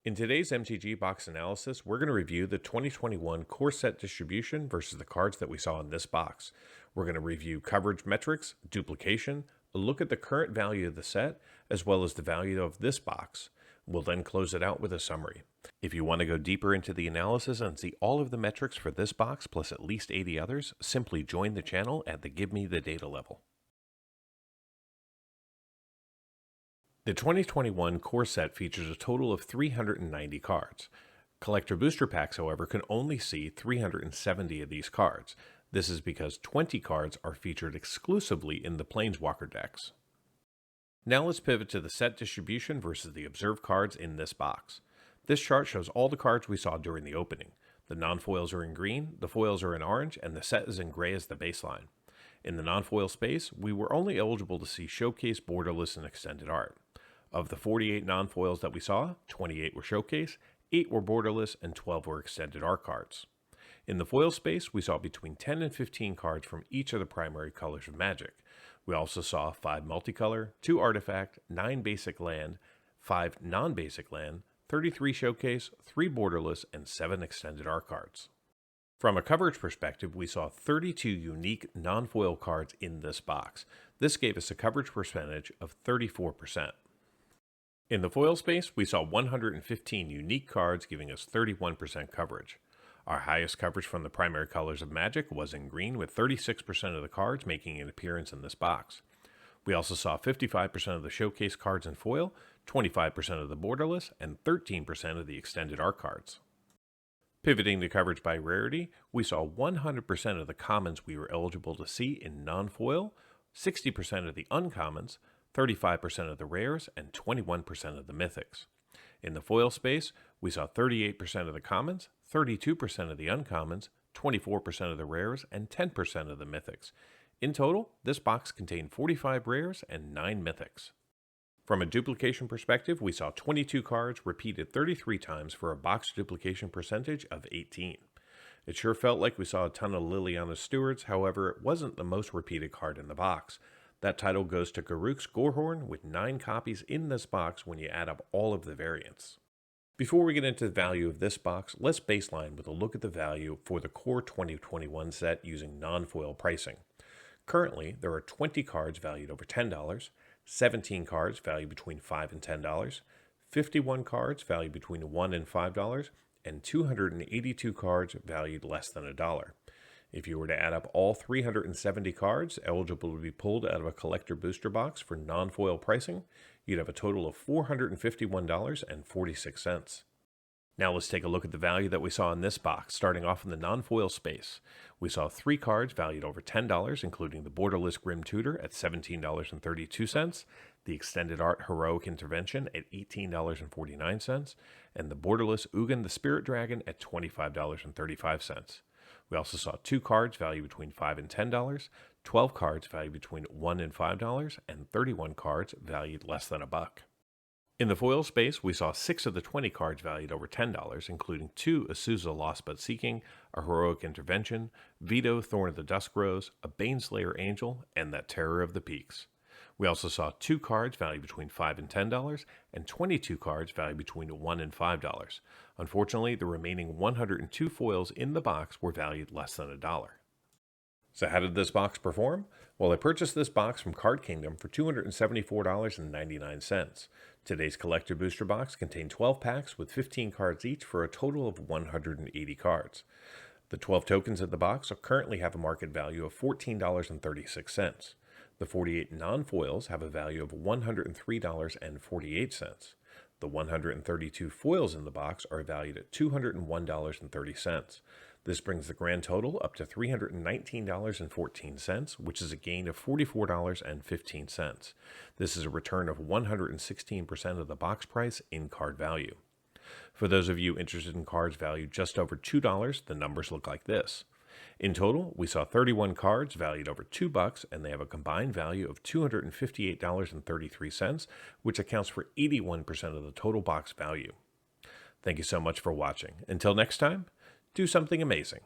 In today's MTG box analysis, we're going to review the 2021 core set distribution versus the cards that we saw in this box. We're going to review coverage metrics, duplication, a look at the current value of the set, as well as the value of this box. We'll then close it out with a summary. If you want to go deeper into the analysis and see all of the metrics for this box plus at least 80 others, simply join the channel at the Give Me the Data level. The 2021 core set features a total of 390 cards. Collector booster packs, however, can only see 370 of these cards. This is because 20 cards are featured exclusively in the Planeswalker decks. Now let's pivot to the set distribution versus the observed cards in this box. This chart shows all the cards we saw during the opening. The non-foils are in green, the foils are in orange, and the set is in gray as the baseline. In the non-foil space, we were only eligible to see showcase, borderless, and extended art. Of the 48 non-foils that we saw, 28 were showcase, 8 were borderless, and 12 were extended art cards. In the foil space, we saw between 10 and 15 cards from each of the primary colors of Magic. We also saw 5 multicolor, 2 artifact, 9 basic land, 5 non-basic land, 33 showcase, 3 borderless, and 7 extended art cards. From a coverage perspective, we saw 32 unique non-foil cards in this box. This gave us a coverage percentage of 34%. In the foil space, we saw 115 unique cards, giving us 31% coverage. Our highest coverage from the primary colors of Magic was in green, with 36% of the cards making an appearance in this box. We also saw 55% of the showcase cards in foil, 25% of the borderless, and 13% of the extended art cards. Pivoting to coverage by rarity, we saw 100% of the commons we were eligible to see in non-foil, 60% of the uncommons, 35% of the rares, and 21% of the mythics. In the foil space, we saw 38% of the commons, 32% of the uncommons, 24% of the rares, and 10% of the mythics. In total, this box contained 45 rares and 9 mythics. From a duplication perspective, we saw 22 cards repeated 33 times for a box duplication percentage of 18. It sure felt like we saw a ton of Liliana Stewards, however, it wasn't the most repeated card in the box. That title goes to Garruk's Gorehorn with 9 copies in this box when you add up all of the variants. Before we get into the value of this box, let's baseline with a look at the value for the core 2021 set using non-foil pricing. Currently, there are 20 cards valued over $10, 17 cards valued between $5 and $10, 51 cards valued between $1 and $5, and 282 cards valued less than $1. If you were to add up all 370 cards eligible to be pulled out of a collector booster box for non-foil pricing, you'd have a total of $451.46. Now let's take a look at the value that we saw in this box, starting off in the non-foil space. We saw 3 cards valued over $10, including the borderless Grim Tutor at $17.32, the extended art Heroic Intervention at $18.49, and the borderless Ugin the Spirit Dragon at $25.35. We also saw 2 cards valued between $5 and $10, 12 cards valued between $1 and $5, and 31 cards valued less than $1. In the foil space, we saw 6 of the 20 cards valued over $10, including 2 Azusa Lost But Seeking, a Heroic Intervention, Vito Thorn of the Dusk Rose, a Baneslayer Angel, and that Terror of the Peaks. We also saw 2 cards valued between $5 and $10, and 22 cards valued between $1 and $5. Unfortunately, the remaining 102 foils in the box were valued less than $1. So how did this box perform? Well, I purchased this box from Card Kingdom for $274.99. Today's collector booster box contained 12 packs with 15 cards each for a total of 180 cards. The 12 tokens in the box currently have a market value of $14.36. The 48 non-foils have a value of $103.48. The 132 foils in the box are valued at $201.30. This brings the grand total up to $319.14, which is a gain of $44.15. This is a return of 116% of the box price in card value. For those of you interested in cards valued just over $2, the numbers look like this. In total, we saw 31 cards valued over $2, and they have a combined value of $258.33, which accounts for 81% of the total box value. Thank you so much for watching. Until next time, do something amazing.